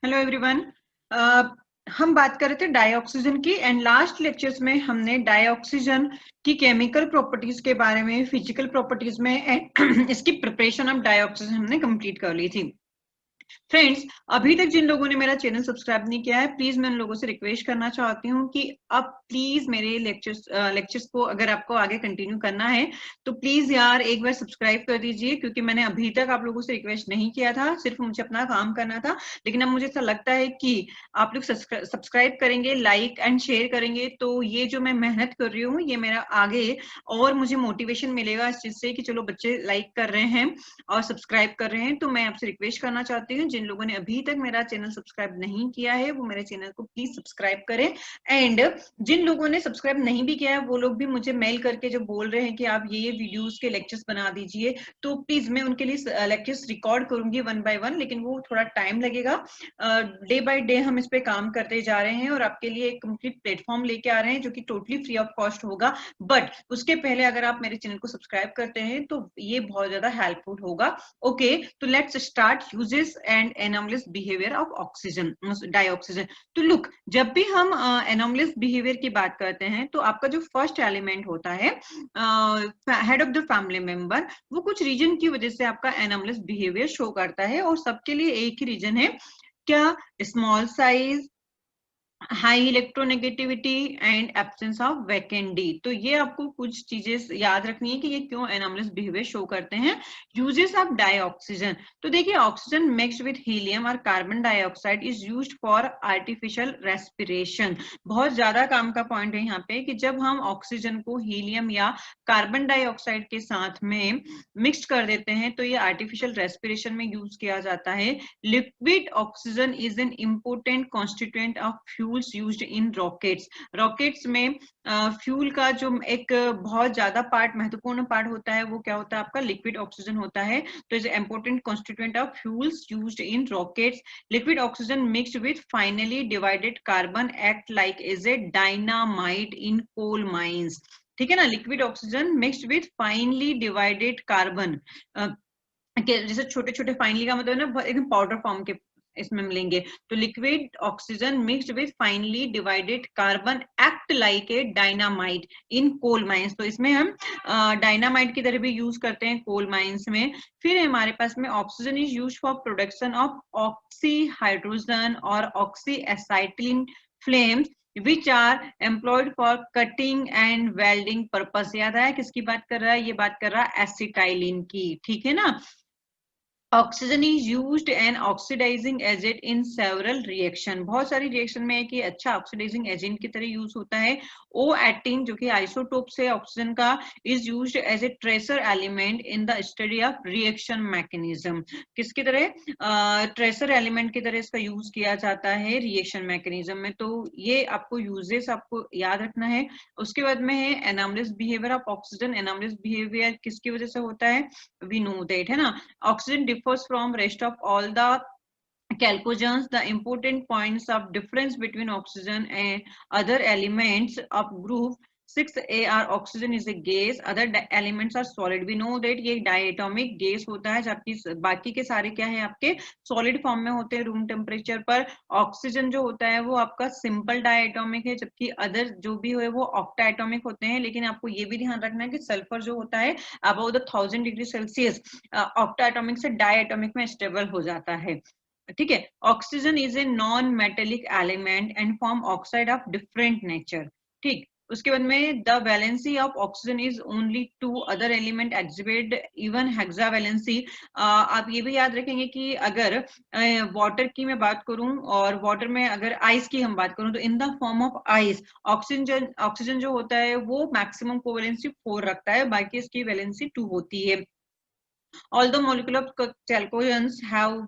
Hello everyone. हम बात कर रहे थे डाइऑक्सीजन की एंड लास्ट लेक्चर्स में हमने डाइऑक्सीजन की केमिकल प्रॉपर्टीज के बारे में, फिजिकल प्रॉपर्टीज में इसकी प्रिपरेशन ऑफ डाइऑक्सीजन हमने कंप्लीट कर ली थी। फ्रेंड्स, अभी तक जिन लोगों ने मेरा चैनल सब्सक्राइब नहीं किया है, प्लीज मैं उन लोगों से रिक्वेस्ट करना चाहती हूँ कि अब प्लीज मेरे लेक्चर्स को अगर आपको आगे कंटिन्यू करना है तो प्लीज यार एक बार सब्सक्राइब कर दीजिए, क्योंकि मैंने अभी तक आप लोगों से रिक्वेस्ट नहीं किया था, सिर्फ मुझे अपना काम करना था। लेकिन अब मुझे ऐसा लगता है कि आप लोग सब्सक्राइब करेंगे, लाइक एंड शेयर करेंगे, तो ये जो मैं मेहनत कर रही हूँ ये मेरा आगे और मुझे मोटिवेशन मिलेगा इस चीज से कि चलो बच्चे लाइक कर रहे हैं और सब्सक्राइब कर रहे हैं। तो मैं आपसे रिक्वेस्ट करना चाहती हूँ, जिन लोगों ने अभी तक मेरा चैनल सब्सक्राइब नहीं किया है वो मेरे चैनल को प्लीज सब्सक्राइब करें। एंड जिन लोगों ने सब्सक्राइब नहीं भी किया है वो लोग भी मुझे मेल करके जो बोल रहे हैं कि आप ये वीडियोस के लेक्चर्स बना दीजिए, तो प्लीज मैं उनके लिए लेक्चर्स रिकॉर्ड करूंगी वन बाय वन, लेकिन वो थोड़ा टाइम लगेगा। डे बाय डे हम इस पे काम करते जा रहे हैं और आपके लिए एक कंप्लीट प्लेटफॉर्म लेके आ रहे हैं जो कि टोटली फ्री ऑफ कॉस्ट होगा। बट उसके पहले अगर आप मेरे चैनल को सब्सक्राइब करते हैं तो ये बहुत ज्यादा हेल्पफुल होगा। ओके, तो let's start uses and anomalous behaviour of oxygen dioxygen. तो लुक, जब भी हम एनॉमलस बिहेवियर की बात करते हैं तो आपका जो फर्स्ट एलिमेंट होता है head of the family member, वो कुछ रीजन की वजह से आपका एनॉमलस बिहेवियर शो करता है और सबके लिए एक ही रीजन है। क्या? Small size, high electronegativity and absence of vacant D. तो ये आपको कुछ चीजें याद रखनी है कि ये क्यों एनॉमलस बिहेवियर शो करते हैं। यूजेस ऑफ डाइऑक्सीजन, तो देखिए ऑक्सीजन मिक्स्ड विद हीलियम और carbon dioxide is used for artificial respiration. बहुत ज्यादा काम का पॉइंट है यहाँ पे कि जब हम ऑक्सीजन को हीलियम या कार्बन डाइऑक्साइड के साथ में मिक्स कर देते हैं तो ये आर्टिफिशियल रेस्पिरेशन में यूज किया जाता है। Liquid oxygen is an important constituent of fuels used in rockets. Rockets में फ्यूल का जो एक बहुत ज्यादा पार्ट, महत्वपूर्ण पार्ट होता है, वो क्या होता है आपका? लिक्विड ऑक्सीजन होता है। तो is important constituent of fuels used in rockets. Liquid oxygen mixed with finely divided carbon act like is a dynamite in coal mines. ठीक है ना, liquid oxygen mixed with finely divided carbon, जैसे छोटे छोटे finally का मतलब ना एकदम पाउडर फॉर्म के इसमें मिलेंगे। तो liquid oxygen mixed with finely divided carbon act like a dynamite in coal mines. तो इसमें हम डायनामाइट की तरह भी यूज करते हैं कोल माइंस में। फिर हमारे पास में oxygen is use for production of oxy hydrogen और oxy acetylene flames which are employed for cutting and welding purpose। याद आया किसकी बात कर रहा है? ये बात कर रहा है एसिटाइलिन की। ठीक है ना। Oxygen is used an oxidising agent in several reaction. बहुत सारी रिएक्शन में है कि अच्छा ऑक्सीडाइजिंग एजेंट की तरह यूज होता है। O18 जो कि आइसोटोप से ऑक्सीजन का, is used as a tracer element in the study of reaction mechanism. किसकी तरह? ट्रेसर एलिमेंट की तरह इसका यूज किया जाता है रिएक्शन मैकेनिज्म में। तो ये आपको यूजेस आपको याद रखना है। उसके बाद में है anomalous behaviour of oxygen. Anomalous behaviour किसकी वजह से होता है? वी नो दैट, है ना। Oxygen differs from rest of all the chalcogens. The important points of difference between oxygen and other elements of group 6A are oxygen is a gas, other elements are solid. We know that ये diatomic gas होता है, जबकि बाकी के सारे क्या है आपके सॉलिड फॉर्म में होते हैं रूम टेम्परेचर पर। ऑक्सीजन जो होता है वो आपका सिंपल डायटोमिक है, जबकि अदर जो भी है वो ऑक्टाएटोमिक होते हैं। लेकिन आपको ये भी ध्यान रखना है कि सल्फर जो होता है above the 1000 degree Celsius octatomic से डायटोमिक में स्टेबल हो जाता है। ठीक है। Oxygen is a non metallic element and form oxide of different nature. ठीक। उसके बाद में the valency of oxygen is only 2 other element exhibit even hexavalency. आप ये भी याद रखेंगे कि अगर वाटर की मैं बात करूं और वाटर में अगर आइस की हम बात करूं तो in the form of ice oxygen जो होता है वो मैक्सिमम कोवैलेंसी 4 रखता है, बाकी इसकी वैलेंसी 2 होती है। Although molecular chalcogens have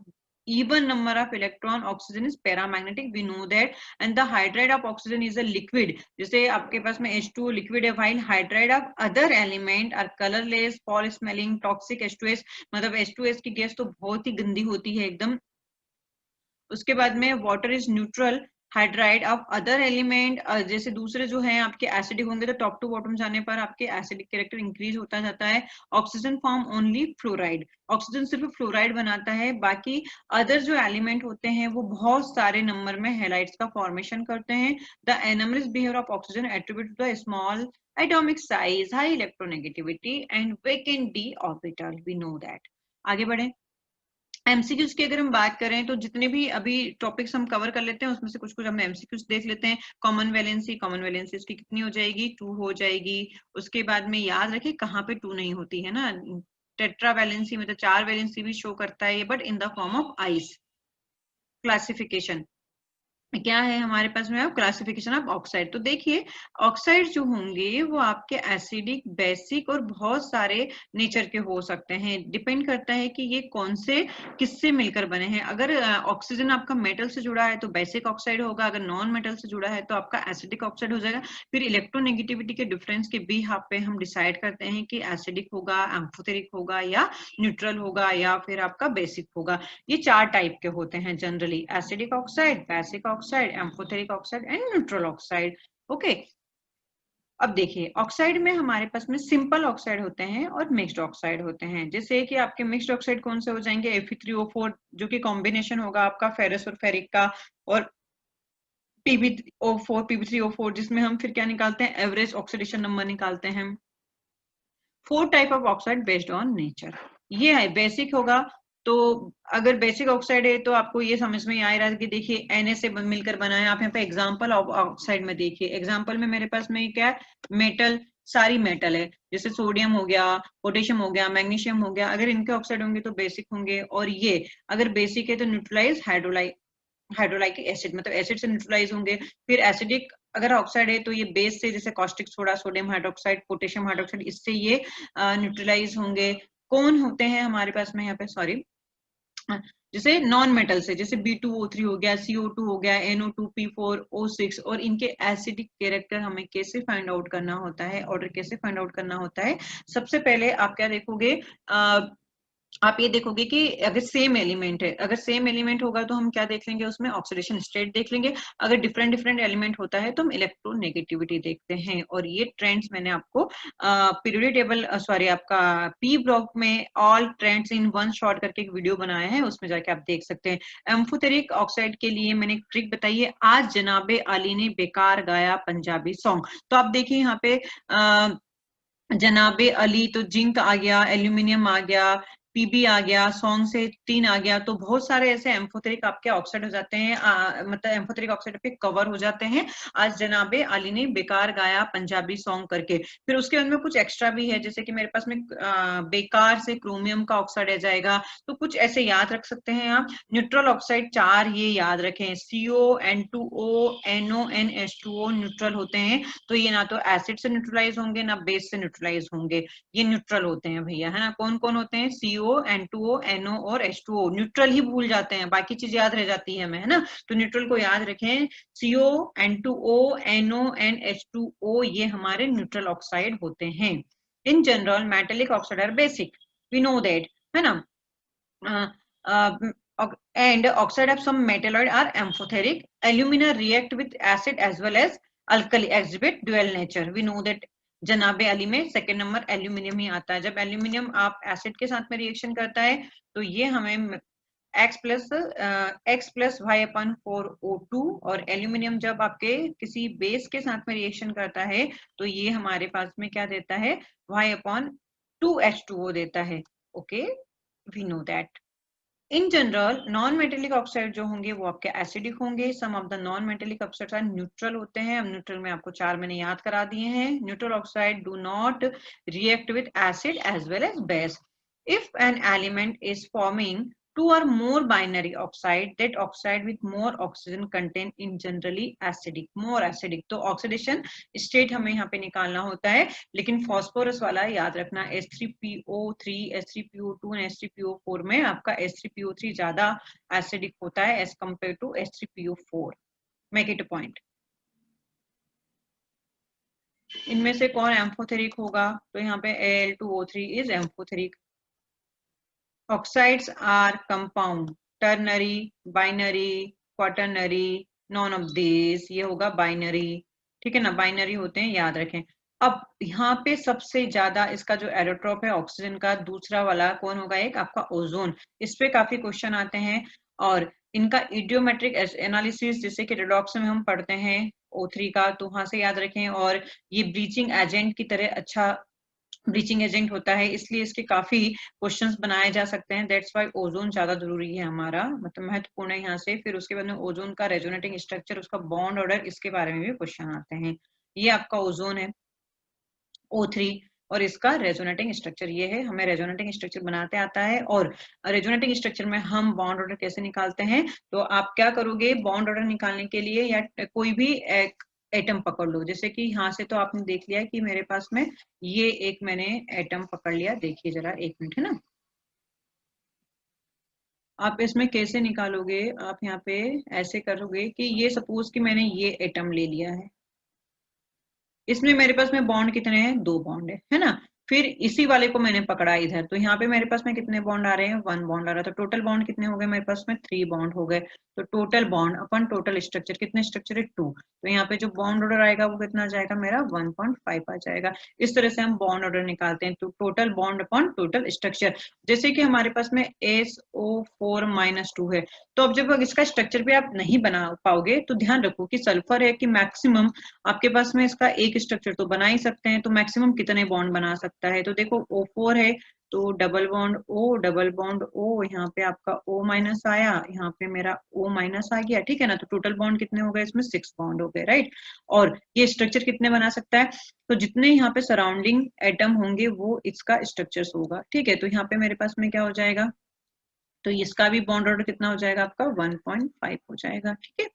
even number of electron, oxygen is paramagnetic, we know that. And the hydride of oxygen is a liquid. जैसे आपके पास में H2 liquid है, while hydride of other element are colorless, foul smelling, toxic H2S। मतलब H2S की gas तो बहुत ही गंदी होती है एकदम। उसके बाद में water is neutral hydride of other element, जैसे दूसरे जो है आपके एसिडिक होंगे तो टॉप टू बॉटम जाने पर आपके एसिडिक कैरेक्टर इंक्रीज होता जाता है। Oxygen form only fluoride, oxygen सिर्फ फ्लोराइड बनाता है, बाकी अदर जो एलिमेंट होते हैं वो बहुत सारे नंबर में हैलाइड्स का फॉर्मेशन करते हैं। The anomalous behaviour of oxygen attribute to the small atomic size, high electronegativity and vacant d orbital, we know that. आगे बढ़े। एमसीक्यूज की अगर हम बात करें तो जितने भी अभी टॉपिक्स हम कवर कर लेते हैं उसमें से कुछ कुछ हम एमसीक्यूज देख लेते हैं। कॉमन वैलेंसी उसकी कितनी हो जाएगी, 2 हो जाएगी। उसके बाद में याद रखें कहाँ पे 2 नहीं होती है ना, टेट्रा वैलेंसी में तो 4 वैलेंसी भी शो करता है, but in the form of ice. Classification क्या है हमारे पास में, क्लासिफिकेशन ऑफ ऑक्साइड। तो देखिए ऑक्साइड जो होंगे वो आपके एसिडिक, बेसिक और बहुत सारे नेचर के हो सकते हैं। डिपेंड करता है कि ये कौन से किससे मिलकर बने हैं। अगर ऑक्सीजन आपका मेटल से जुड़ा है तो बेसिक ऑक्साइड होगा, अगर नॉन मेटल से जुड़ा है तो आपका एसिडिक ऑक्साइड हो जाएगा। फिर इलेक्ट्रोनेगेटिविटी के डिफरेंस के बिहाफ पे हम डिसाइड करते हैं कि एसिडिक होगा, एम्फोथेरिक होगा या न्यूट्रल होगा या फिर आपका बेसिक होगा। ये 4 टाइप के होते हैं generally, acidic oxide, basic oxide, amphoteric oxide and neutral oxide. Okay, अब देखिए ऑक्साइड में हमारे पास में सिंपल ऑक्साइड होते हैं और मिक्स्ड ऑक्साइड होते हैं। जैसे कि आपके मिक्स्ड ऑक्साइड कौन से हो जाएंगे, Fe3O4 जो कि कॉम्बिनेशन होगा आपका फेरस और फेरिक का, और PbO4 Pb3O4 जिसमें हम फिर क्या निकालते हैं, एवरेज ऑक्सीडेशन नंबर निकालते हैं। 4 type of oxide based on nature. ये है बेसिक होगा, तो अगर बेसिक ऑक्साइड है तो आपको ये समझ में आ रहा है कि देखिए Na से मिलकर बना है। आप यहाँ पे एग्जांपल ऑफ ऑक्साइड में देखिए, एग्जांपल में मेरे पास में क्या है, मेटल, सारी मेटल है, जैसे सोडियम हो गया, पोटेशियम हो गया, मैग्नीशियम हो गया। अगर इनके ऑक्साइड होंगे तो बेसिक होंगे, और ये अगर बेसिक है तो न्यूट्रलाइज हाइड्रोलाइक एसिड, मतलब एसिड से न्यूट्रलाइज होंगे। फिर एसिडिक अगर ऑक्साइड है तो ये बेस से, जैसे caustic soda, sodium hydroxide, potassium hydroxide, इससे ये न्यूट्रलाइज होंगे। कौन होते हैं हमारे पास में यहाँ पे, सॉरी, जैसे नॉन मेटल से, जैसे B2O3 हो गया, CO2 हो गया, NO2P4O6, और इनके एसिडिक कैरेक्टर हमें कैसे फाइंड आउट करना होता है, ऑर्डर कैसे फाइंड आउट करना होता है। सबसे पहले आप क्या देखोगे, आप ये देखोगे कि अगर सेम एलिमेंट है, अगर सेम एलिमेंट होगा तो हम क्या देख लेंगे, उसमें ऑक्सीडेशन स्टेट देख लेंगे। अगर डिफरेंट डिफरेंट एलिमेंट होता है तो हम इलेक्ट्रोनेगेटिविटी देखते हैं। और ये ट्रेंड्स मैंने आपको पीरियोडिक टेबल, सॉरी, आपका पी ब्लॉक में all trends in one shot करके एक वीडियो बनाया है, उसमें जाके आप देख सकते हैं। एम्फोथेरिक ऑक्साइड के लिए मैंने एक ट्रिक बताई है, आज जनाबे अली ने बेकार गाया पंजाबी सॉन्ग। तो आप देखिए यहाँ पे जनाबे अली, तो जिंक आ गया, एल्यूमिनियम आ गया, पीबी आ गया, सॉन्ग से 3 आ गया, तो बहुत सारे ऐसे एम्फोथेरिक आपके ऑक्साइड हो जाते हैं, मतलब एम्फोथेरिक ऑक्साइड पे कवर हो जाते हैं। आज जनाबे अली ने बेकार गाया पंजाबी सॉन्ग करके। फिर उसके अंदर कुछ एक्स्ट्रा भी है, जैसे कि मेरे पास में बेकार से क्रोमियम का ऑक्साइड आ जाएगा, तो कुछ ऐसे याद रख सकते हैं आप। न्यूट्रल ऑक्साइड 4 ये याद रखें, CO, N2O, NO, NH2O neutral होते हैं। तो ये ना तो एसिड से न्यूट्रलाइज होंगे ना बेस से न्यूट्रलाइज होंगे, ये न्यूट्रल होते हैं भैया, है ना। कौन कौन होते हैं, CO, N2O, NO और H2O। न्यूट्रल ही भूल जाते हैं, बाकी चीज याद रह जाती है हमें, है ना। तो न्यूट्रल को याद रखें, CO, N2O, NO and H2O, ये हमारे न्यूट्रल ऑक्साइड होते हैं। In general metallic oxide are basic, we know that, है ना। And oxide of some metalloid are amphoteric. Alumina react with acid as well as alkali, exhibit dual nature. We know that जनाबे अली में second number aluminium ही आता है। जब aluminium आप acid के साथ में रिएक्शन करता है तो ये हमें X+Y/4O2, और एल्यूमिनियम जब आपके किसी बेस के साथ में रिएक्शन करता है तो ये हमारे पास में क्या देता है, Y/2H2O देता है। Okay, we know that. In general non metallic oxide जो होंगे वो आपके एसिडिक होंगे। Some of the non metallic oxide neutral होते हैं। अब न्यूट्रल में आपको 4 मैंने याद करा दिए हैं। Neutral oxide do not react with acid as well as base. If an element is forming 2 or more binary oxide, that oxide with more oxygen content in generally acidic, more acidic। तो oxidation state हमें यहाँ पे निकालना होता है, लेकिन phosphorus वाला याद रखना, H3PO3, H3PO2 और H3PO4 में आपका H3PO3 ज्यादा एसिडिक होता है as compare to H3PO4। Make it a point. इनमें से कौन एम्फोथेरिक होगा, तो यहाँ पे Al2O3 is amphoteric. Oxides are compound, ternary, binary, quaternary, none of this, ये होगा बाइनरी, ठीक है ना, बाइनरी होते हैं, याद रखें। अब यहाँ पे सबसे ज्यादा इसका जो एरोट्रॉप है ऑक्सीजन का, दूसरा वाला कौन होगा, एक आपका ओजोन। इस पे काफी क्वेश्चन आते हैं और इनका इडियोमेट्रिक एनालिसिस जैसे कि रेडॉक्स में हम पढ़ते हैं O3 का, तो वहां से याद रखें। और ये ब्लीचिंग एजेंट की तरह अच्छा ब्लीचिंग एजेंट होता है, इसलिए इसके काफी क्वेश्चंस बनाए जा सकते हैं। दैट्स वाई ओजोन ज्यादा जरूरी है हमारा, मतलब महत्वपूर्ण है यहाँ से। फिर उसके बाद में ओजोन का रेजोनेटिंग स्ट्रक्चर, उसका बॉन्ड ऑर्डर, इसके बारे में भी क्वेश्चन आते हैं। ये आपका ओजोन है O3 और इसका रेजोनेटिंग स्ट्रक्चर ये है, हमें रेजोनेटिंग स्ट्रक्चर बनाते आता है। और रेजोनेटिंग स्ट्रक्चर में हम बॉन्ड ऑर्डर कैसे निकालते हैं, तो आप क्या करोगे, बॉन्ड ऑर्डर निकालने के लिए या कोई भी एक एटम पकड़ लो। जैसे कि यहाँ से तो आपने देख लिया कि मेरे पास में ये एक मैंने एटम पकड़ लिया, देखिए जरा एक मिनट, है ना। आप इसमें कैसे निकालोगे, आप यहाँ पे ऐसे करोगे कि ये सपोज कि मैंने ये एटम ले लिया है, इसमें मेरे पास में बॉन्ड कितने हैं, 2 बॉन्ड है ना। फिर इसी वाले को मैंने पकड़ा इधर, तो यहाँ पे मेरे पास में कितने बॉन्ड आ रहे हैं, 1 बॉन्ड आ रहा है। तो टोटल बॉन्ड कितने हो गए मेरे पास में, 3 बॉन्ड हो गए। तो टोटल बॉन्ड अपन टोटल स्ट्रक्चर, कितने स्ट्रक्चर है, 2। तो यहाँ पे जो बॉन्ड ऑर्डर आएगा वो कितना आ जाएगा मेरा, 1.5 आ जाएगा। इस तरह से हम बॉन्ड ऑर्डर निकालते हैं। तो total bond upon total structure, जैसे कि हमारे पास में SO4-2 है। तो अब जब इसका स्ट्रक्चर भी आप नहीं बना पाओगे तो ध्यान रखो कि सल्फर है कि मैक्सिमम आपके पास में इसका एक स्ट्रक्चर तो बना ही सकते हैं, तो मैक्सिमम कितने बॉन्ड बना सकता है। तो देखो O4 है तो double bond O, double bond O, यहाँ पे आपका O माइनस आया, यहाँ पे मेरा O माइनस आ गया, ठीक है ना। तो टोटल बॉन्ड कितने हो गए, इसमें 6 बॉन्ड हो गए, राइट। और ये स्ट्रक्चर कितने बना सकता है, तो जितने यहाँ पे सराउंडिंग एटम होंगे वो इसका स्ट्रक्चर होगा, ठीक है। तो यहाँ पे मेरे पास में क्या हो जाएगा, तो इसका भी बॉन्ड ऑर्डर कितना हो जाएगा आपका, 1.5 हो जाएगा, ठीक है।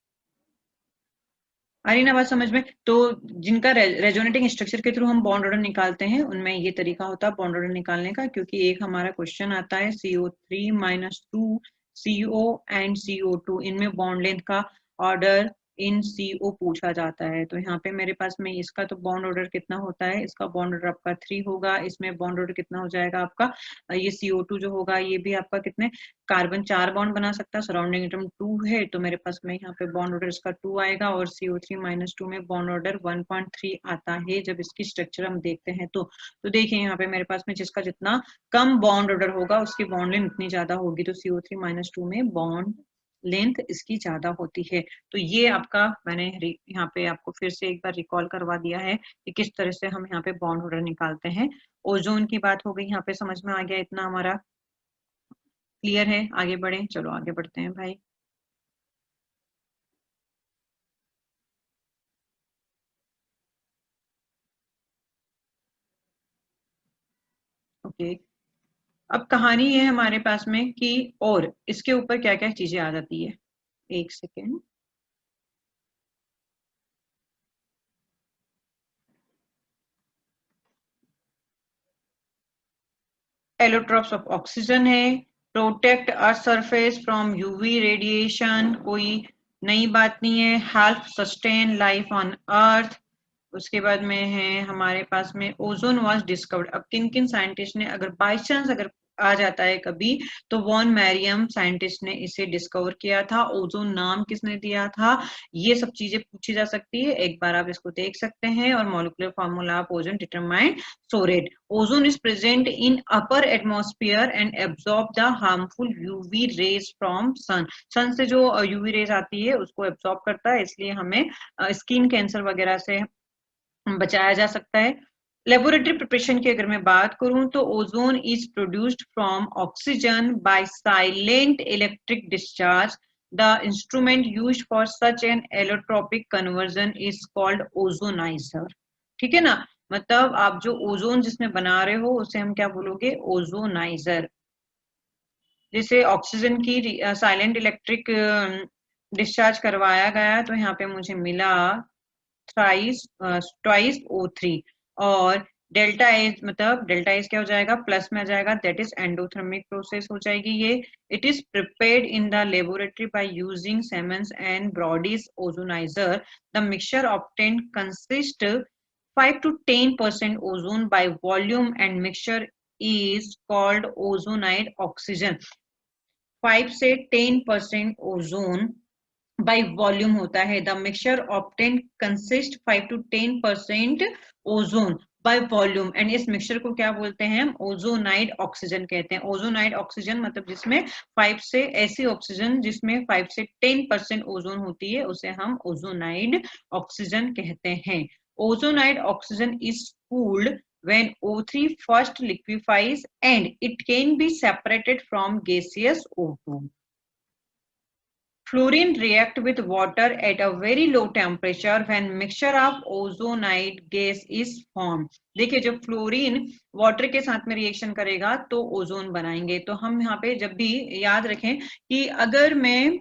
आ रही ना बात समझ में। तो जिनका रेजोनेटिंग स्ट्रक्चर के थ्रू हम बॉन्ड ऑर्डर निकालते हैं उनमें ये तरीका होता है बॉन्ड ऑर्डर निकालने का, क्योंकि एक हमारा क्वेश्चन आता है CO3-2 CO एंड CO2, इनमें बॉन्ड लेंथ का ऑर्डर इन CO पूछा जाता है। तो यहाँ पे मेरे पास में इसका तो बॉन्ड ऑर्डर कितना होता है, इसका बॉन्ड ऑर्डर आपका 3 होगा। इसमें बॉन्ड ऑर्डर कितना हो जाएगा आपका, ये CO2 जो होगा ये भी आपका कितने, कार्बन 4 बॉन्ड बना सकता है, सराउंडिंग एटम 2 है, तो मेरे पास में यहाँ पे बॉन्ड ऑर्डर इसका 2 आएगा। और CO3-2 में बॉन्ड ऑर्डर 1.3 आता है जब इसकी स्ट्रक्चर हम देखते हैं। तो देखिए यहाँ पे मेरे पास में जिसका जितना कम बॉन्ड ऑर्डर होगा उसकी बॉन्ड लेंथ उतनी ज्यादा होगी। तो CO3-2 में बॉन्ड लेंथ इसकी ज्यादा होती है। तो ये आपका मैंने यहाँ पे आपको फिर से एक बार रिकॉल करवा दिया है कि किस तरह से हम यहाँ पे बॉन्ड ऑर्डर निकालते हैं। ओजोन की बात हो गई, यहाँ पे समझ में आ गया इतना, हमारा क्लियर है। आगे बढ़े, चलो आगे बढ़ते हैं भाई। ओके, अब कहानी है हमारे पास में कि और इसके ऊपर क्या क्या चीजें आ जाती है। एक सेकेंड, एलोट्रॉप्स ऑफ ऑक्सीजन है, protect earth surface from UV radiation, कोई नई बात नहीं है। Help sustain life on earth. उसके बाद में है हमारे पास में ओजोन वाज डिस्कवर्ड। अब किन किन साइंटिस्ट ने, अगर बाई चांस अगर आ जाता है कभी, तो वॉन मैरियम साइंटिस्ट ने इसे डिस्कवर किया था। ओजोन नाम किसने दिया था, ये सब चीजें पूछी जा सकती है, एक बार आप इसको देख सकते हैं। और molecular formula of ozone determined सोरेट। Ozone is present in upper atmosphere and absorb the harmful UV rays from sun. Sun से जो यूवी रेज आती है उसको एब्जॉर्ब करता है, इसलिए हमें स्किन कैंसर वगैरह से बचाया जा सकता है। लेबोरेटरी प्रिपरेशन की अगर मैं बात करूं तो ozone is produced from oxygen by silent electric discharge. The instrument used for such an allotropic conversion is called ozoniser, ठीक है ना। मतलब आप जो ओजोन जिसमें बना रहे हो उसे हम क्या बोलोगे, ओजोनाइजर। जैसे ऑक्सीजन की साइलेंट इलेक्ट्रिक डिस्चार्ज करवाया गया, तो यहाँ पे मुझे मिला ट्वाइस O3। और डेल्टा एज, मतलब डेल्टा एज क्या हो जाएगा, प्लस में आ जाएगा, दैट इज एंडोथर्मिक प्रोसेस हो जाएगी ये। It is prepared in the laboratory by using Siemens and Brodie's ozonizer. The mixture obtained consist 5 to 10% ozone by volume and mixture is called ozonide oxygen। 5 से 10% ozone by volume होता है। The mixture obtain consist 5 to 10% ozone by volume, and इस mixture को क्या बोलते हैं हम? Ozonide oxygen कहते हैं। ओजोनाइड ऑक्सीजन मतलब जिसमें 5 से ऐसी ऑक्सीजन जिसमें 5 से 10% ओजोन होती है उसे हम ओजोनाइड ऑक्सीजन कहते हैं। Ozonide oxygen is cooled when O3 first liquefies and it can be separated from gaseous O2. Fluorine react with water at a very low temperature when mixture of ozonide gas is formed. देखिए जब fluorine water के साथ में reaction करेगा तो ozone बनाएंगे। तो हम यहाँ पे जब भी याद रखें कि अगर मैं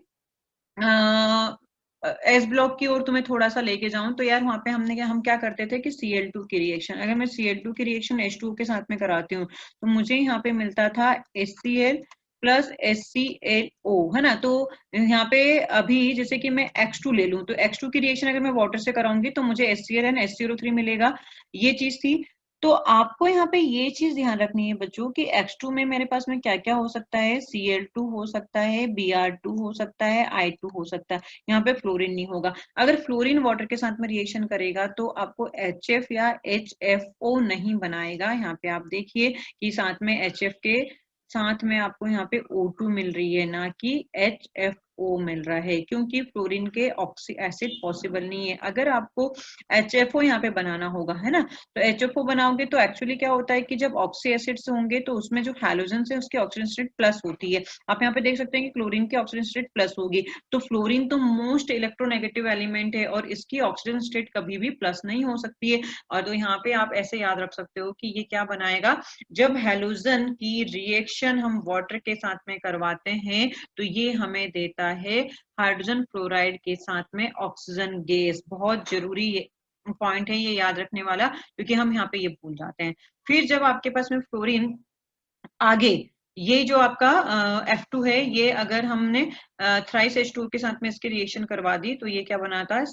एस ब्लॉक की ओर तुम्हें थोड़ा सा लेके जाऊं तो यार वहां पे हम क्या करते थे कि Cl2 की रिएक्शन, अगर मैं Cl2 की रिएक्शन H2 के साथ में कराती हूँ तो मुझे यहाँ पे मिलता था HCl प्लस HClO, है ना। तो यहाँ पे अभी जैसे कि मैं X2 ले लूं तो X2 की रिएक्शन अगर मैं वाटर से कराऊंगी तो मुझे HCl एंड HClO3 मिलेगा। ये चीज थी। तो आपको यहाँ पे ये चीज ध्यान रखनी है बच्चों कि X2 में मेरे पास में क्या क्या हो सकता है? Cl2 हो सकता है, Br2 हो सकता है, I2 हो सकता है। यहाँ पे फ्लोरीन नहीं होगा। अगर फ्लोरीन वाटर के साथ में रिएक्शन करेगा तो आपको HF या HFO नहीं बनाएगा। यहाँ पे आप देखिए कि साथ में HF के साथ में आपको यहाँ पे O2 मिल रही है, ना कि HFO मिल रहा है, क्योंकि फ्लोरीन के ऑक्सी एसिड पॉसिबल नहीं है। अगर आपको HFO यहाँ पे बनाना होगा, है ना, तो HFO बनाओगे तो एक्चुअली क्या होता है कि जब ऑक्सी एसिड्स होंगे तो उसमें जो हैलोजन है उसकी ऑक्सीजन स्टेट प्लस होती है। आप यहाँ पे देख सकते हैं कि क्लोरीन की ऑक्सीजन स्टेट प्लस होगी। तो फ्लोरीन तो मोस्ट इलेक्ट्रोनेगेटिव एलिमेंट है और इसकी ऑक्सीजन स्टेट कभी भी प्लस नहीं हो सकती है। और तो यहाँ पे आप ऐसे याद रख सकते हो कि ये क्या बनाएगा, जब हैलोजन की रिएक्शन हम वाटर के साथ में करवाते हैं तो ये हमें देता है हाइड्रोजन फ्लोराइड के साथ में ऑक्सीजन गैस। बहुत जरूरी पॉइंट है ये याद रखने वाला, क्योंकि हम यहाँ पे ये भूल जाते हैं। फिर जब आपके पास में फ्लोरीन आगे, ये जो आपका F2 है, ये अगर हमने थ्राइस H2 के साथ में इसकी रिएक्शन करवा दी तो ये क्या बनाता है?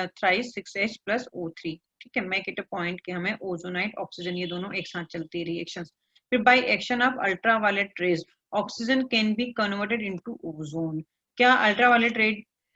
Thrice 6H plus O3। ठीक है, मेक इट अ पॉइंट कि हमें ओजोनाइड ऑक्सीजन ये दोनों एक साथ चलती है रिएक्शन। फिर by action of ultraviolet rays oxygen can be converted into ozone. क्या अल्ट्रावायलेट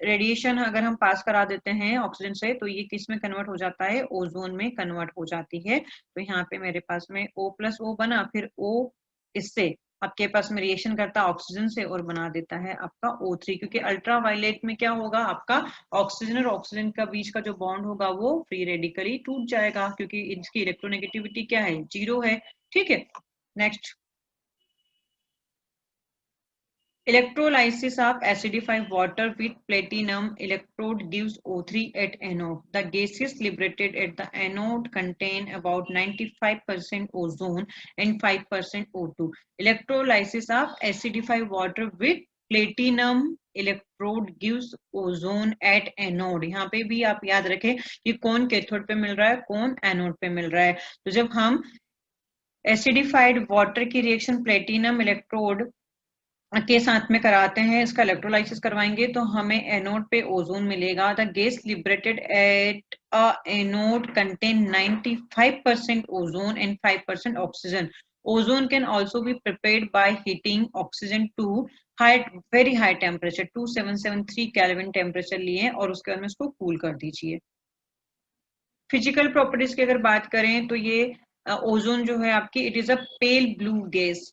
रेडिएशन अगर हम पास करा देते हैं ऑक्सीजन से तो ये किस में कन्वर्ट हो जाता है? ओजोन में कन्वर्ट हो जाती है। तो यहाँ पे मेरे पास में O प्लस O बना, फिर O इससे आपके पास में रिएक्शन करता है ऑक्सीजन से और बना देता है आपका O3, क्योंकि अल्ट्रावायलेट में क्या होगा, आपका ऑक्सीजन और ऑक्सीजन का बीच का जो बॉन्ड होगा वो फ्री रेडिकली टूट जाएगा, क्योंकि इसकी इलेक्ट्रोनेगेटिविटी क्या है? 0 है। ठीक है, next, electrolysis of acidified water with platinum electrode gives O3 at anode. The gases liberated at the anode contain about 95% ozone and 5% O2. Electrolysis of acidified water with platinum electrode gives ozone at anode. यहाँ पे भी आप याद रखें कि कौन cathode पे मिल रहा है, कौन एनोड पे मिल रहा है। तो जब हम एसिडिफाइड वाटर की रिएक्शन प्लेटिनम इलेक्ट्रोड के साथ में कराते हैं, इसका इलेक्ट्रोलाइसिस करवाएंगे तो हमें एनोड पे ओजोन मिलेगा। The gas liberated at a anode contain 95% ozone and 5% oxygen. Ozone can also be prepared by heating oxygen to very high temperature 2773 kelvin temperature लिए और उसके बाद में इसको कूल कर दीजिए। फिजिकल प्रॉपर्टीज की अगर बात करें तो ये ओजोन जो है आपकी, it is a pale blue gas,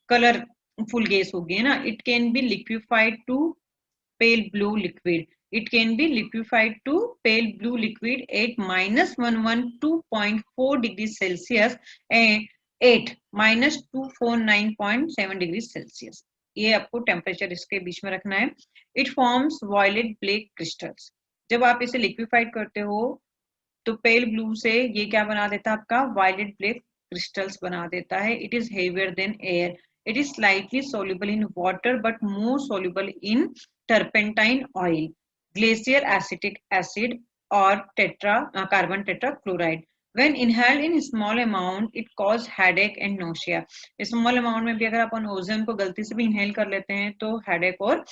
colour full gas होगी, है ना। It can be liquefied to pale blue liquid. It can be liquefied to pale blue liquid at -112.4 degree Celsius and at -249.7 degree Celsius. ये आपको temperature इसके बीच में रखना है। It forms violet black crystals. जब आप इसे लिक्विफाइड करते हो तो पेल ब्लू से ये क्या बना देता है? आपका वायलेट ब्लैक क्रिस्टल्स बना देता है। It is heavier than air. It is slightly soluble in water but more soluble in turpentine oil, glacier acetic acid or carbon tetrachloride. When inhaled in small amount, it cause headache and nausea. Small amount में भी अगर अपन ozone को गलती से भी inhale कर लेते हैं तो headache और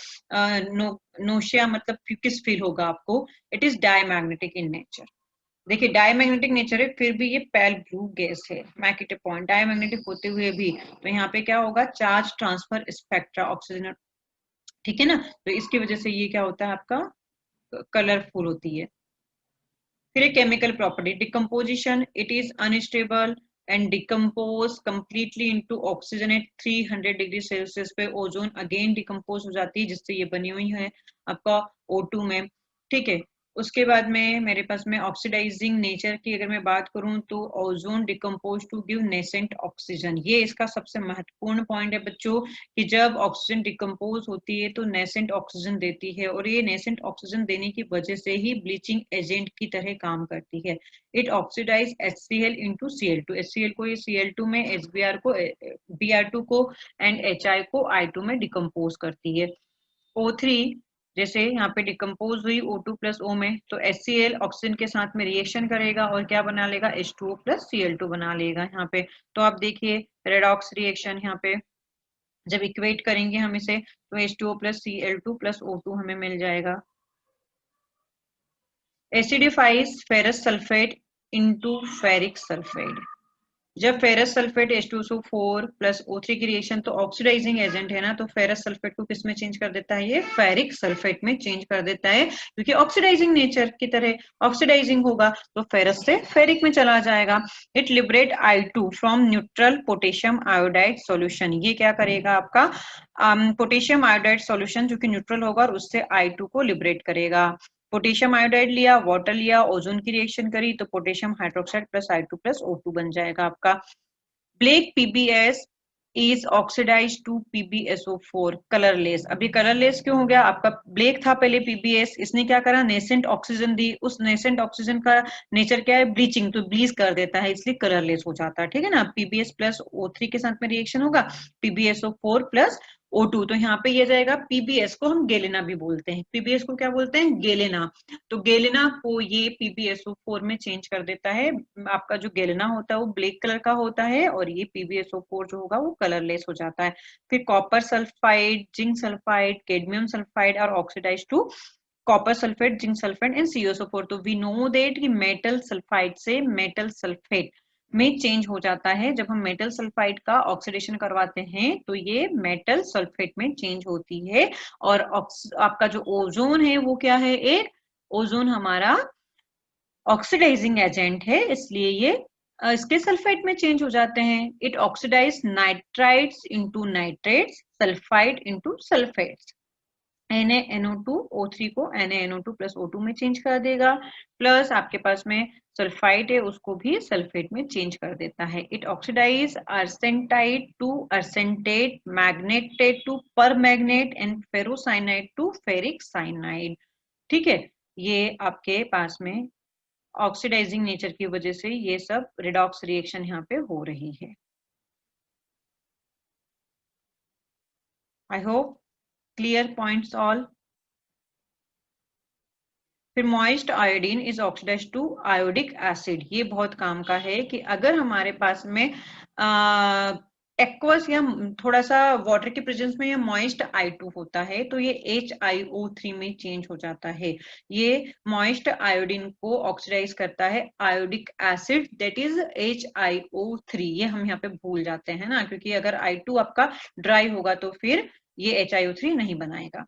nausea मतलब किस फील होगा आपको? It is diamagnetic in nature. देखिए डायमैग्नेटिक नेचर है फिर भी ये पेल ब्लू गैस है। Make it a point, diamagnetic होते हुए भी तो यहाँ पे क्या होगा? चार्ज ट्रांसफर स्पेक्ट्रा ऑक्सीजन, ठीक है ना। तो इसकी वजह से ये क्या होता है आपका? कलरफुल होती है। फिर एक chemical property decomposition, it is unstable and decompose completely into oxygen at 300 degree Celsius पे ओजोन अगेन डिकम्पोज हो जाती है, जिससे ये बनी हुई है आपका O2 में। ठीक है, उसके बाद में मेरे पास में ऑक्सीडाइजिंग नेचर की अगर मैं बात करूं तो ozone decompose to give nascent oxygen. ये इसका सबसे महत्वपूर्ण पॉइंट है बच्चों कि जब ऑक्सीजन डिकम्पोज होती है तो नेसेंट ऑक्सीजन देती है, और ये नेसेंट ऑक्सीजन देने की वजह से ही ब्लीचिंग एजेंट की तरह काम करती है। It oxidise HCl into Cl2, HCl को ये Cl2 में, HBr को Br2 को एंड HI को I2 में डिकम्पोज करती है। O3 जैसे यहाँ पे डिकम्पोज हुई O2 प्लस O में, तो HCl ऑक्सीजन के साथ में रिएक्शन करेगा और क्या बना लेगा, H2O प्लस Cl2 बना लेगा यहाँ पे। तो आप देखिए रेडॉक्स रिएक्शन यहाँ पे जब इक्वेट करेंगे हम इसे तो H2O plus Cl2 plus O2 हमें मिल जाएगा। Acidifies ferrous sulphate into ferric sulphate. जब ferrous sulphate H2SO4 plus O3 की रिएक्शन, तो ऑक्सीडाइजिंग एजेंट है ना, तो फेरस सल्फेट को किस में चेंज कर देता है, ये फेरिक सल्फेट में चेंज कर देता है, क्योंकि ऑक्सीडाइजिंग नेचर की तरह ऑक्सीडाइजिंग होगा तो फेरस से फेरिक में चला जाएगा। It liberate I2 from neutral potassium iodide solution. ये क्या करेगा आपका पोटेशियम आयोडाइड सॉल्यूशन जो कि न्यूट्रल होगा और उससे I2 को लिबरेट करेगा। पोटेशियम आयोडाइड लिया, वाटर लिया, ओजोन की रिएक्शन करी तो potassium hydroxide plus I2 plus O2 बन जाएगा आपका। Black PbS is oxidise to PbSO4 colourless. अभी कलरलेस क्यों हो गया, आपका ब्लैक था पहले PbS, इसने क्या करा, नेसेंट ऑक्सीजन दी, उस नेसेंट ऑक्सीजन का नेचर क्या है, ब्लीचिंग, तो ब्लीच कर देता है, इसलिए कलरलेस हो जाता है। ठीक है ना, PbS प्लस O3 के साथ में रिएक्शन होगा PbSO4 प्लस O2, तो यहाँ पे ये जाएगा PbS को हम गेलेना भी बोलते हैं, PbS को क्या बोलते हैं, गेलेना। तो गेलेना को ये PbSO4 में चेंज कर देता है। आपका जो गेलेना होता है वो ब्लैक कलर का होता है और ये PbSO4 जो होगा वो कलरलेस हो जाता है। फिर copper sulphide, zinc sulphide, cadmium sulphide और oxidise to copper sulphate, zinc sulphate and CuSO4। तो वी नो दैट कि मेटल सल्फाइड से मेटल सल्फेट में चेंज हो जाता है। जब हम मेटल सल्फाइड का ऑक्सीडेशन करवाते हैं तो ये मेटल सल्फेट में चेंज होती है। और आपका जो ओजोन है वो क्या है, एक ओजोन हमारा ऑक्सीडाइजिंग एजेंट है, इसलिए ये इसके सल्फेट में चेंज हो जाते हैं। It oxidise nitrides into nitrates, sulphide into sulphates. NaNO2O3 को NaNO2 प्लस O2 में चेंज कर देगा, प्लस आपके पास में सल्फाइड है उसको भी सल्फेट में चेंज कर देता है। It oxidise arsenite to arsenate, manganate to permanganate and ferrocyanide to ferric cyanide. ठीक है, ये आपके पास में ऑक्सीडाइजिंग नेचर की वजह से ये सब रिडॉक्स रिएक्शन यहाँ पे हो रही है। I hope clear points all. फिर moist iodine is oxidise to iodic acid. ये बहुत काम का है कि अगर हमारे पास में एक्वस या थोड़ा सा वाटर के प्रेजेंस में ये मॉइस्ट I2 होता है तो ये HiO3 में चेंज हो जाता है। ये मॉइस्ट आयोडीन को ऑक्सीडाइज करता है iodic acid that is HiO3। ये हम यहाँ पे भूल जाते हैं ना, क्योंकि अगर I2 आपका ड्राई होगा तो फिर ये HiO3 नहीं बनाएगा।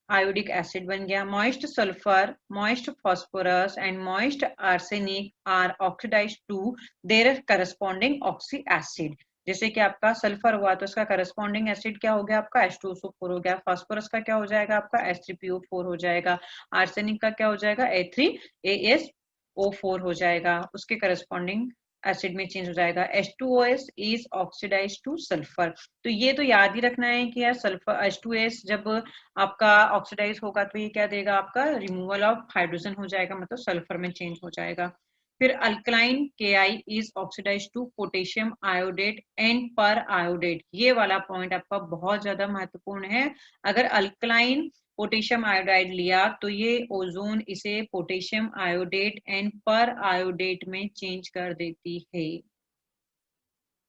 आयोडिक एसिड बन गया। Moist sulphur, moist phosphorus and moist arsenic are oxidised to their corresponding oxy acid. जैसे कि आपका सल्फर हुआ तो उसका करस्पॉन्डिंग एसिड क्या हो गया, आपका H2SO4 हो गया। फास्फोरस का क्या हो जाएगा, आपका H3PO4 हो जाएगा। आर्सेनिक का क्या हो जाएगा, A3AsO4 हो जाएगा, उसके करस्पॉन्डिंग एसिड में चेंज हो जाएगा। H2OS is oxidise two sulphur. तो ये तो याद ही रखना है कि यार सल्फर H2S जब आपका ऑक्सीडाइज होगा तो ये क्या देगा, आपका रिमूवल ऑफ हाइड्रोजन हो जाएगा, मतलब सल्फर में चेंज हो जाएगा। फिर alkaline Ki is oxidise to potassium iodate and periodate. ये वाला पॉइंट आपका बहुत ज्यादा महत्वपूर्ण है। अगर अल्कलाइन पोटेशियम आयोडाइड लिया तो ये ओजोन इसे potassium iodate and periodate में चेंज कर देती है।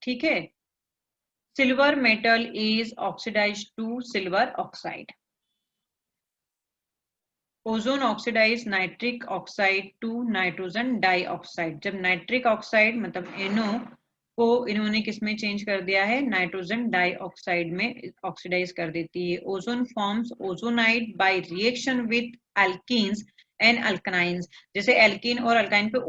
ठीक है, silver metal is oxidise to silver oxide. Ozone oxidise nitric oxide to nitrogen dioxide. जब नाइट्रिक ऑक्साइड मतलब NO को इन्होंने किसमें चेंज कर दिया है, नाइट्रोजन डाइऑक्साइड में ऑक्सीडाइज कर देती है। Ozone forms ozonide by reaction with alkenes and alkynes. जैसे एल्कीन और अल्काइन पे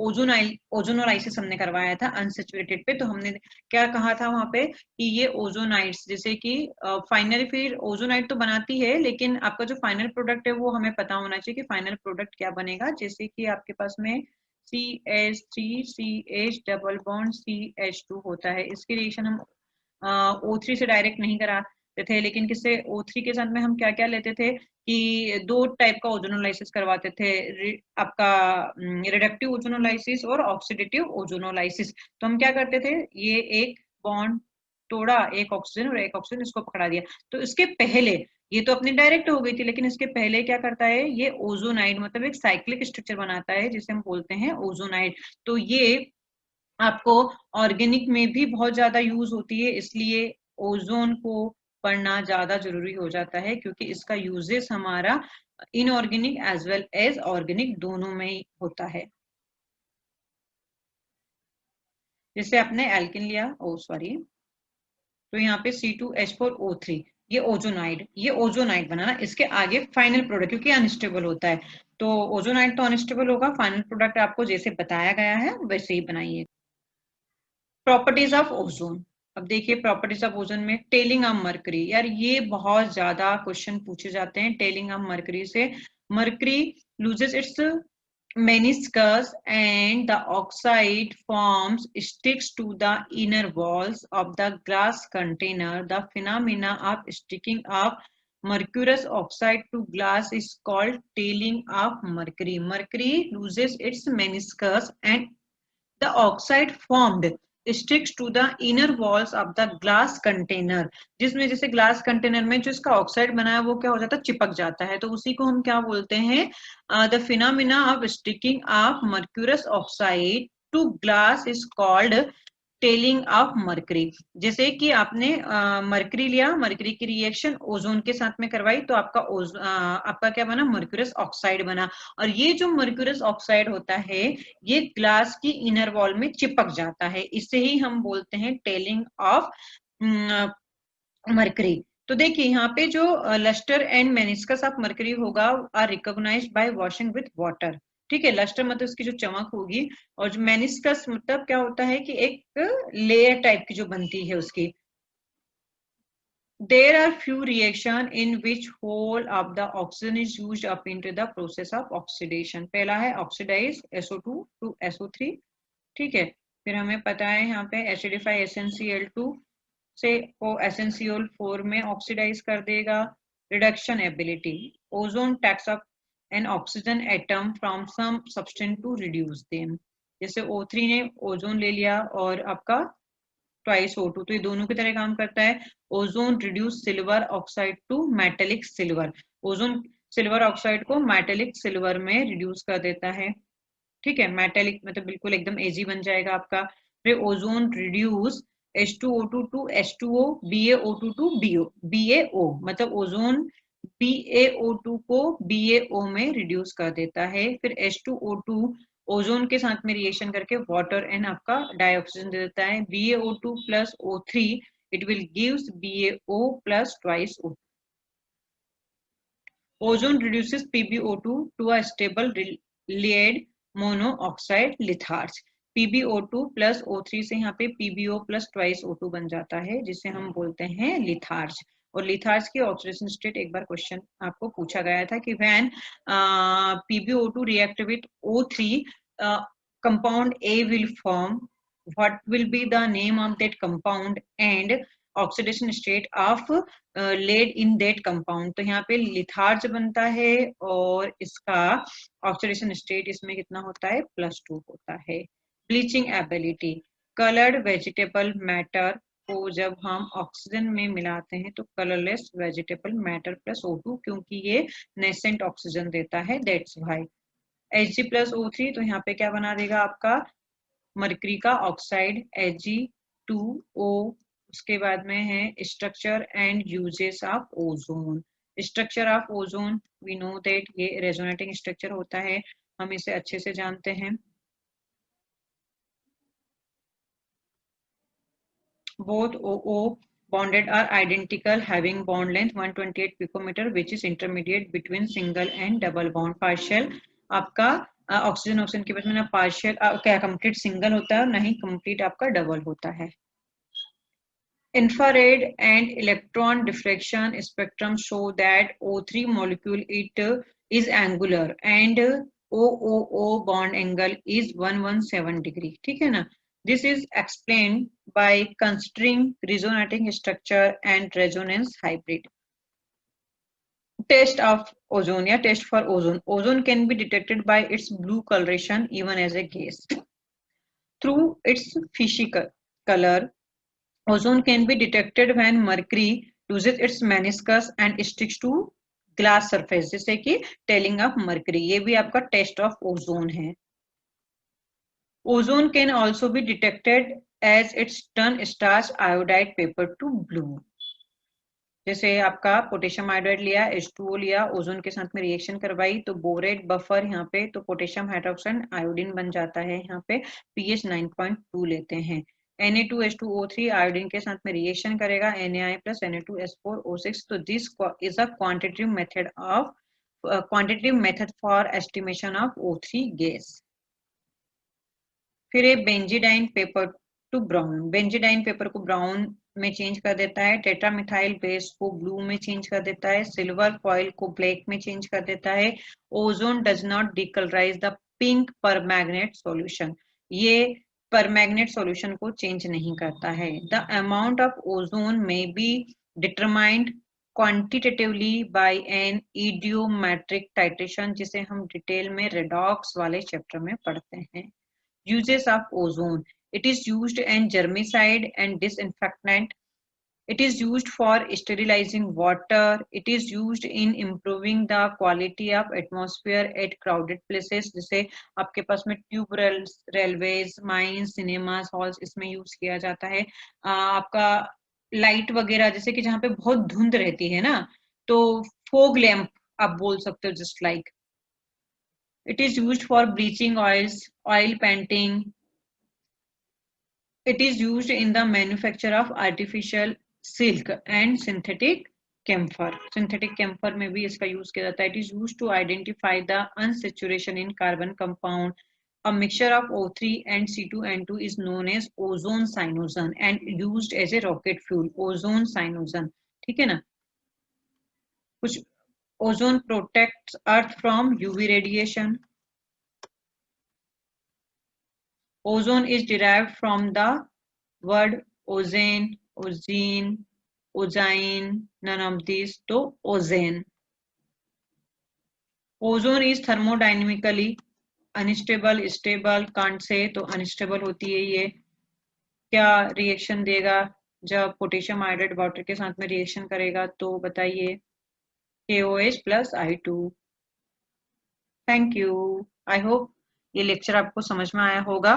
ओजोनोलाइसिस हमने करवाया था अनसेचुरेटेड पे, तो हमने क्या कहा था वहां पे कि ये ओजोनाइड्स, जैसे कि फाइनल, फिर ओजोनाइड तो बनाती है लेकिन आपका जो फाइनल प्रोडक्ट है वो हमें पता होना चाहिए कि फाइनल प्रोडक्ट क्या बनेगा। जैसे कि आपके पास में CH3 CH double bond CH2 होता है, इसकी रिएक्शन हम O3 से डायरेक्ट नहीं कराते थे, लेकिन किससे, O3 के साथ में हम क्या क्या लेते थे कि दो टाइप का ओजोनोलाइसिस करवाते थे, आपका रिडक्टिव ओजोनोलाइसिस और ऑक्सीडेटिव ओजोनोलाइसिस। तो हम क्या करते थे, ये एक बॉन्ड तोड़ा, एक ऑक्सीजन और एक ऑक्सीजन इसको पकड़ा दिया, तो इसके पहले ये तो अपनी डायरेक्ट हो गई थी, लेकिन इसके पहले क्या करता है, ये ओजोनाइड मतलब एक साइक्लिक स्ट्रक्चर बनाता है जिसे हम बोलते हैं ओजोनाइड। तो ये आपको ऑर्गेनिक में भी बहुत ज्यादा यूज होती है, इसलिए ओजोन को पढ़ना ज्यादा जरूरी हो जाता है, क्योंकि इसका यूजेस हमारा inorganic as well as organic दोनों में ही होता है। जैसे आपने एल्किन लिया, ओ सॉरी, तो यहाँ पे C2H4O3, ये ओजोनाइड बना ना, इसके आगे फाइनल प्रोडक्ट, क्योंकि अनस्टेबल होता है तो ओजोनाइड तो अनस्टेबल होगा, फाइनल प्रोडक्ट आपको जैसे बताया गया है वैसे ही बनाइए। Properties of ozone. अब देखिए प्रॉपर्टीज ऑफ ओजोन में टेलिंग ऑफ मरकरी, यार ये बहुत ज्यादा क्वेश्चन पूछे जाते हैं टेलिंग ऑफ मरकरी से। Mercury loses it's meniscus and the oxide forms sticks to the inner walls of the glass container. The phenomena of sticking of mercurous oxide to glass is called tailing of mercury. Mercury loses its meniscus and the oxide formed sticks to the inner walls of the glass container, जिसमें जैसे glass container में जो इसका oxide बना है वो क्या हो जाता है, चिपक जाता है, तो उसी को हम क्या बोलते हैं, the phenomena of sticking of mercurous oxide to glass is called tailing of mercury. जैसे कि आपने मरकरी लिया, मरकरी की रिएक्शन ओजोन के साथ में करवाई, तो आपका क्या बना, मर्क्यूरस ऑक्साइड बना, और ये जो मर्क्यूरस ऑक्साइड होता है ये ग्लास की इनर वॉल में चिपक जाता है, इससे ही हम बोलते हैं टेलिंग ऑफ मरकरी। तो देखिए यहाँ पे जो lustre and meniscus of mercury होगा are recognised by washing with water. ठीक है, लस्टर मतलब उसकी जो चमक होगी, और जो मेनिस्कस मतलब क्या होता है कि एक लेयर टाइप की जो बनती है उसकी। There are few reaction in which whole of the oxygen is used up into the process of oxidation. पहला है ऑक्सीडाइज SO2 to SO3। ठीक है, फिर हमें पता है यहाँ पे एसिडिफाई SnCl2 से वो SnCl4 में ऑक्सीडाइज कर देगा। Reduction ability, ozone takes up an oxygen atom from some substance to reduce them. जैसे O3 ने ओजोन ले लिया और आपका ट्वाइस O2, तो ये दोनों की तरह काम करता है। Ozone reduce silver oxide to metallic silver, ozone silver oxide को मेटेलिक सिल्वर में रिड्यूस कर देता है। ठीक है, मेटेलिक मतलब बिल्कुल एकदम एजी बन जाएगा आपका। फिर ozone reduce H2O2 to H2O, BaO2 to BaO, मतलब ओजोन BaO2 को BaO में रिड्यूस कर देता है। फिर H2O2 ओजोन के साथ में रिएक्शन करके वाटर एंड आपका डाइऑक्सीजन दे देता है। BaO2 plus O3 it will gives BaO plus twice O2। Ozone reduces PbO2 to a stable lead monoxide litharge। PbO2 plus O3 से यहाँ पे PbO प्लस ट्वाइस O2 बन जाता है, जिसे हम बोलते हैं लिथार्ज। और लिथार्ज की ऑक्सीडेशन स्टेट एक बार क्वेश्चन आपको पूछा गया था कि when PbO2 react with O3 compound A will form, what will be the name of that compound and oxidation state of lead in that compound. तो यहाँ पे लिथार्ज बनता है और इसका ऑक्सीडेशन स्टेट इसमें कितना होता है, +2 होता है। Bleaching ability, coloured vegetable matter को जब हम ऑक्सीजन में मिलाते हैं तो colourless vegetable matter plus O2, क्योंकि ये नेसेंट ऑक्सीजन देता है, दैट्स व्हाई। Hg+O3, तो यहाँ पे क्या बना देगा आपका मरकरी का ऑक्साइड Hg2O। उसके बाद में है structure and uses of ozone. Structure of ozone, we know that ये रेजोनेटिंग स्ट्रक्चर होता है, हम इसे अच्छे से जानते हैं। both OO bonded are identical having bond length 128 picometer which is intermediate between single and double bond. partial आपका ऑक्सीजन ऑक्सीजन के बीच में ना पार्शियल क्या कंप्लीट सिंगल होता है और ना ही कंप्लीट आपका डबल होता है. Infrared and electron diffraction spectrum show that O3 molecule it is angular and OOO bond angle is 117 degree. ठीक है ना. This is explained by considering resonating structure and resonance hybrid. Test of ozone या test for ozone. Ozone can be detected by its blue coloration even as a gas. Through its fishy color, ozone can be detected when mercury loses its meniscus and sticks to glass surface, जैसे कि telling of mercury. ये भी आपका test of ozone है. Ozone can also be detected as its turn starch iodide paper to blue. जैसे आपका potassium iodide लिया, H2O लिया, ओजोन के साथ में रिएक्शन करवाई तो बोरेट बफर यहाँ पे तो पोटेशियम हाइड्रोक्साइड आयोडीन बन जाता है. यहाँ पे pH 9.2 लेते हैं. Na2H2O3 आयोडीन के साथ में रिएक्शन करेगा Na plus Na2S4O6. तो this is a quantitative method for estimation of O3 gas. फिर benzidine paper to brown. Benzidine paper को ब्राउन में चेंज कर देता है. टेट्रामिथाइल बेस को ब्लू में चेंज कर देता है. सिल्वर फॉइल को ब्लैक में चेंज कर देता है. Ozone does not decolourise the pink permanganate solution. ये परमैग्नेट सॉल्यूशन को चेंज नहीं करता है. The amount of ozone may be determined quantitatively bye N इडियोमेट्रिक titration, जिसे हम डिटेल में रेडॉक्स वाले चैप्टर में पढ़ते हैं. Uses of ozone. It is used in germicide and disinfectant. It is used for sterilizing water. It is used in improving the quality of atmosphere at crowded places. जैसे आपके पास में tube railways, mines, cinemas, halls, इसमें use किया जाता है. आपका light वगैरह जैसे कि जहाँ पे बहुत धुंध रहती है ना, तो फोग लैम्प आप बोल सकते हो, just like. It is used for bleaching oils, oil painting. It is used in the manufacture of artificial silk and synthetic camphor. Synthetic camphor में भी इसका use किया जाता है. It is used to identify the unsaturation in carbon compound. A mixture of O3 and C2N2 is known as ozone cyanogen and used as a rocket fuel. Ozone cyanogen, ठीक है ना. कुछ ozone protects earth from UV radiation. Ozone is derived from the word ozone, ozine, ozine, none of these, तो ozone. Ozone is thermodynamically unstable, stable, can't say, तो unstable होती है ये. क्या रिएक्शन देगा जब पोटेशियम आयोडाइड वाटर के साथ में रिएक्शन करेगा, तो बताइए, KOH plus I2. Thank you. I hope ये लेक्चर आपको समझ में आया होगा.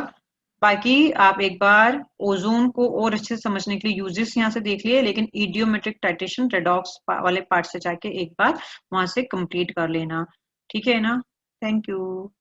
बाकी आप एक बार ओजोन को और अच्छे से समझने के लिए यूजेस यहाँ से देख लिए, लेकिन इडियोमेट्रिक टाइट्रेशन रेडॉक्स वाले पार्ट से जाके एक बार वहां से कंप्लीट कर लेना. ठीक है ना. Thank you.